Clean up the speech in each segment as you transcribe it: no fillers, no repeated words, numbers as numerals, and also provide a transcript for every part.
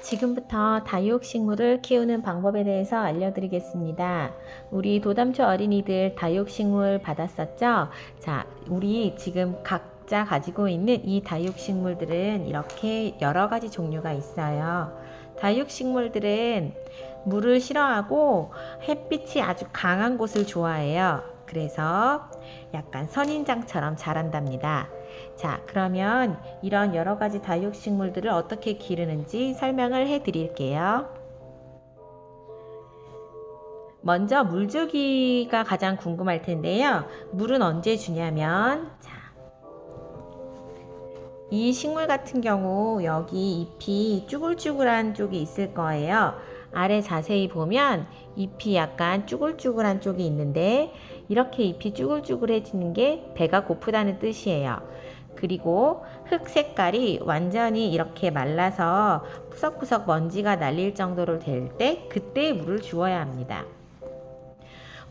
지금부터 다육식물을 키우는 방법에 대해서 알려드리겠습니다. 우리 도담초 어린이들 다육식물 받았었죠? 자, 우리 지금 각자 가지고 있는 이 다육식물들은 이렇게 여러 가지 종류가 있어요. 다육식물들은 물을 싫어하고 햇빛이 아주 강한 곳을 좋아해요. 그래서 약간 선인장처럼 자란답니다. 자, 그러면 이런 여러 가지 다육식물들을 어떻게 기르는지 설명을 해 드릴게요. 먼저 물주기가 가장 궁금할 텐데요. 물은 언제 주냐면, 자, 이 식물 같은 경우 여기 잎이 쭈글쭈글한 쪽이 있을 거예요. 아래 자세히 보면 잎이 약간 쭈글쭈글한 쪽이 있는데, 이렇게 잎이 쭈글쭈글해지는 게 배가 고프다는 뜻이에요. 그리고 흙 색깔이 완전히 이렇게 말라서 푸석푸석 먼지가 날릴 정도로 될 때, 그때 물을 주어야 합니다.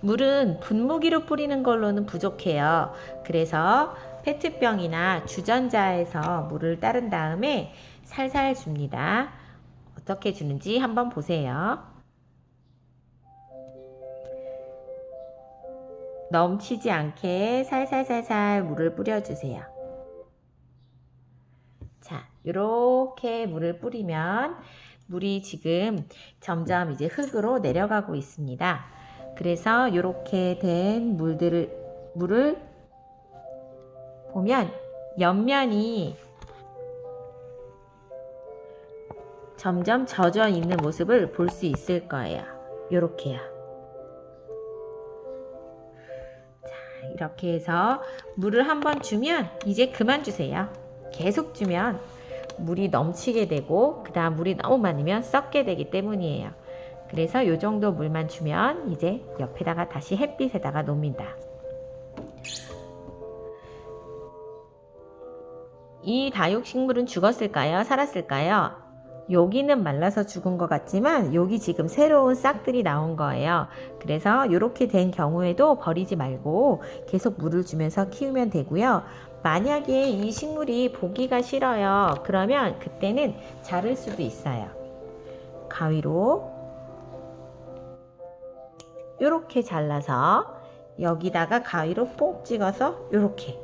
물은 분무기로 뿌리는 걸로는 부족해요. 그래서 페트병이나 주전자에서 물을 따른 다음에 살살 줍니다. 어떻게 주는지 한번 보세요. 넘치지 않게 살살살살 물을 뿌려주세요. 자, 이렇게 물을 뿌리면 물이 지금 점점 이제 흙으로 내려가고 있습니다. 그래서 이렇게 된 물을 보면 옆면이 점점 젖어 있는 모습을 볼 수 있을 거예요. 이렇게요. 자, 이렇게 해서 물을 한번 주면 이제 그만 주세요. 계속 주면 물이 넘치게 되고, 그 다음 물이 너무 많으면 썩게 되기 때문이에요. 그래서 이 정도 물만 주면 이제 옆에다가 다시 햇빛에다가 놓습니다. 이 다육식물은 죽었을까요? 살았을까요? 여기는 말라서 죽은 것 같지만 여기 지금 새로운 싹들이 나온 거예요. 그래서 이렇게 된 경우에도 버리지 말고 계속 물을 주면서 키우면 되고요. 만약에 이 식물이 보기가 싫어요. 그러면 그때는 자를 수도 있어요. 가위로 이렇게 잘라서 여기다가 가위로 뽕 찍어서 이렇게.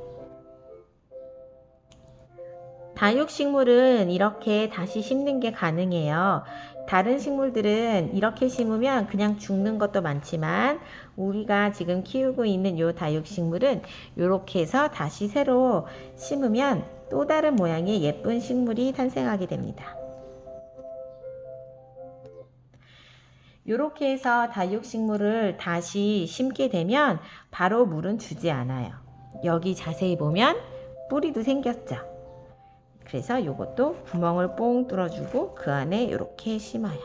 다육식물은 이렇게 다시 심는 게 가능해요. 다른 식물들은 이렇게 심으면 그냥 죽는 것도 많지만 우리가 지금 키우고 있는 이 다육식물은 이렇게 해서 다시 새로 심으면 또 다른 모양의 예쁜 식물이 탄생하게 됩니다. 이렇게 해서 다육식물을 다시 심게 되면 바로 물은 주지 않아요. 여기 자세히 보면 뿌리도 생겼죠. 그래서 이것도 구멍을 뽕 뚫어주고 그 안에 이렇게 심어요.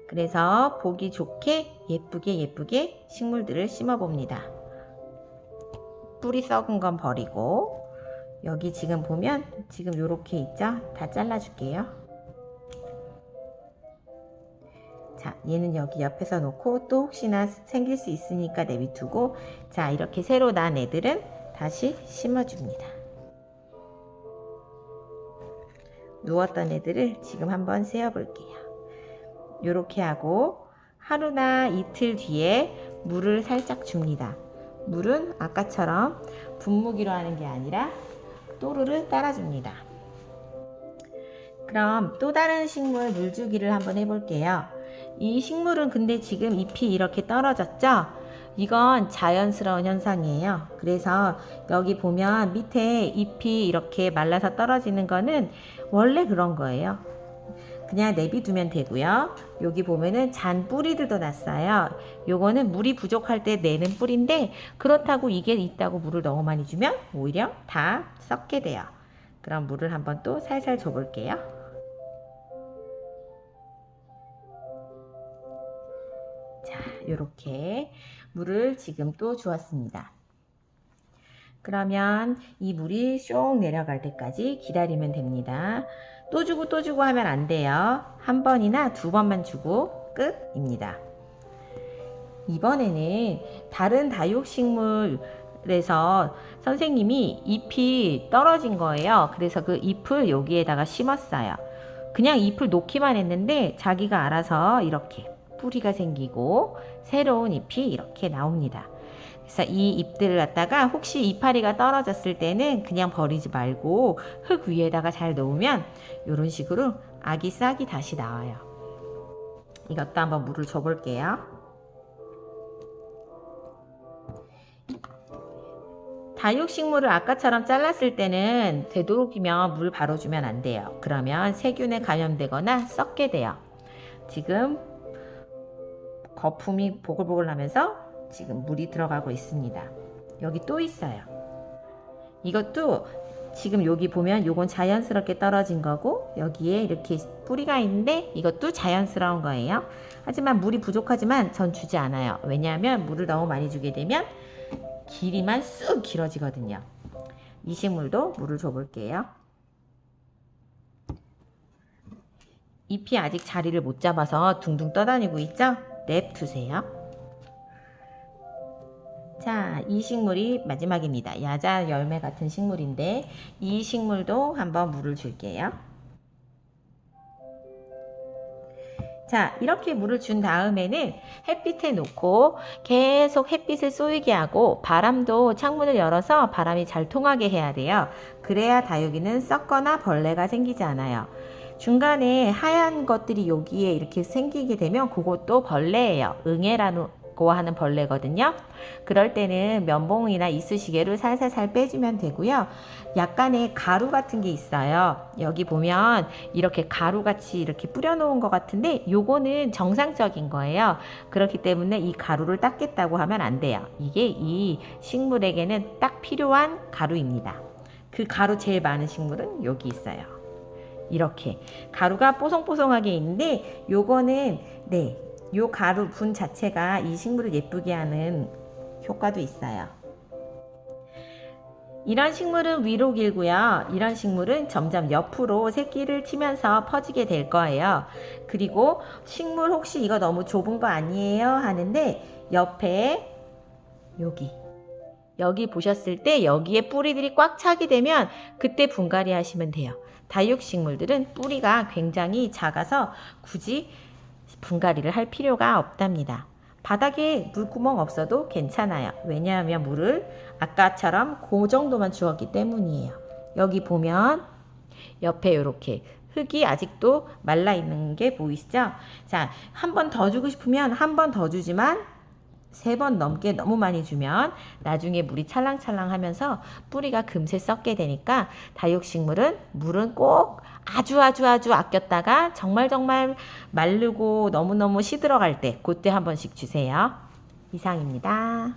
그래서 보기 좋게 예쁘게 식물들을 심어 봅니다. 뿌리 썩은 건 버리고, 여기 지금 보면 지금 이렇게 있죠? 다 잘라줄게요. 자, 얘는 여기 옆에서 놓고 또 혹시나 생길 수 있으니까 내비두고, 자, 이렇게 새로 난 애들은 다시 심어줍니다. 누웠던 애들을 지금 한번 세어 볼게요. 이렇게 하고 하루나 이틀 뒤에 물을 살짝 줍니다. 물은 아까처럼 분무기로 하는 게 아니라 또르르 따라줍니다. 그럼 또 다른 식물 물주기를 한번 해볼게요. 이 식물은 근데 지금 잎이 이렇게 떨어졌죠? 이건 자연스러운 현상이에요. 그래서 여기 보면 밑에 잎이 이렇게 말라서 떨어지는 거는 원래 그런 거예요. 그냥 내비두면 되고요. 여기 보면은 잔 뿌리들도 났어요. 요거는 물이 부족할 때 내는 뿌리인데, 그렇다고 이게 있다고 물을 너무 많이 주면 오히려 다 썩게 돼요. 그럼 물을 한번 또 살살 줘볼게요. 자, 요렇게 물을 지금 또 주었습니다. 그러면 이 물이 쏙 내려갈 때까지 기다리면 됩니다. 또 주고 하면 안 돼요. 한 번이나 두 번만 주고 끝입니다. 이번에는 다른 다육식물에서 선생님이 잎이 떨어진 거예요. 그래서 그 잎을 여기에다가 심었어요. 그냥 잎을 놓기만 했는데 자기가 알아서 이렇게 뿌리가 생기고 새로운 잎이 이렇게 나옵니다. 그래서 이 잎들을 갖다가 혹시 이파리가 떨어졌을 때는 그냥 버리지 말고 흙 위에다가 잘 놓으면 이런 식으로 아기 싹이 다시 나와요. 이것도 한번 물을 줘볼게요. 다육식물을 아까처럼 잘랐을 때는 되도록이면 물 바로 주면 안 돼요. 그러면 세균에 감염되거나 썩게 돼요. 지금 거품이 보글보글 나면서 지금 물이 들어가고 있습니다. 여기 또 있어요. 이것도 지금 여기 보면 요건 자연스럽게 떨어진 거고 여기에 이렇게 뿌리가 있는데 이것도 자연스러운 거예요. 하지만 물이 부족하지만 전 주지 않아요. 왜냐하면 물을 너무 많이 주게 되면 길이만 쑥 길어지거든요. 이 식물도 물을 줘볼게요. 잎이 아직 자리를 못 잡아서 둥둥 떠다니고 있죠? 냅두세요. 자, 이 식물이 마지막입니다. 야자 열매 같은 식물인데 이 식물도 한번 물을 줄게요. 자, 이렇게 물을 준 다음에는 햇빛에 놓고 계속 햇빛을 쏘이게 하고 바람도 창문을 열어서 바람이 잘 통하게 해야 돼요. 그래야 다육이는 썩거나 벌레가 생기지 않아요. 중간에 하얀 것들이 여기에 이렇게 생기게 되면 그것도 벌레예요. 응애라고 하는 벌레거든요. 그럴 때는 면봉이나 이쑤시개로 살살살 빼주면 되고요. 약간의 가루 같은 게 있어요. 여기 보면 이렇게 가루같이 이렇게 뿌려놓은 것 같은데 요거는 정상적인 거예요. 그렇기 때문에 이 가루를 닦겠다고 하면 안 돼요. 이게 이 식물에게는 딱 필요한 가루입니다. 그 가루 제일 많은 식물은 여기 있어요. 이렇게 가루가 뽀송뽀송하게 있는데 요거는 요 가루 분 자체가 이 식물을 예쁘게 하는 효과도 있어요. 이런 식물은 위로 길고요. 이런 식물은 점점 옆으로 새끼를 치면서 퍼지게 될 거예요. 그리고 식물 혹시 이거 너무 좁은 거 아니에요? 하는데 옆에 여기 보셨을 때 여기에 뿌리들이 꽉 차게 되면 그때 분갈이 하시면 돼요. 다육식물들은 뿌리가 굉장히 작아서 굳이 분갈이를 할 필요가 없답니다. 바닥에 물구멍 없어도 괜찮아요. 왜냐하면 물을 아까처럼 그 정도만 주었기 때문이에요. 여기 보면 옆에 이렇게 흙이 아직도 말라 있는 게 보이시죠? 자, 한 번 더 주고 싶으면 한 번 더 주지만 3번 넘게 너무 많이 주면 나중에 물이 찰랑찰랑 하면서 뿌리가 금세 썩게 되니까 다육식물은 물은 꼭 아주 아꼈다가 정말 마르고 너무너무 시들어갈 때 그때 한 번씩 주세요. 이상입니다.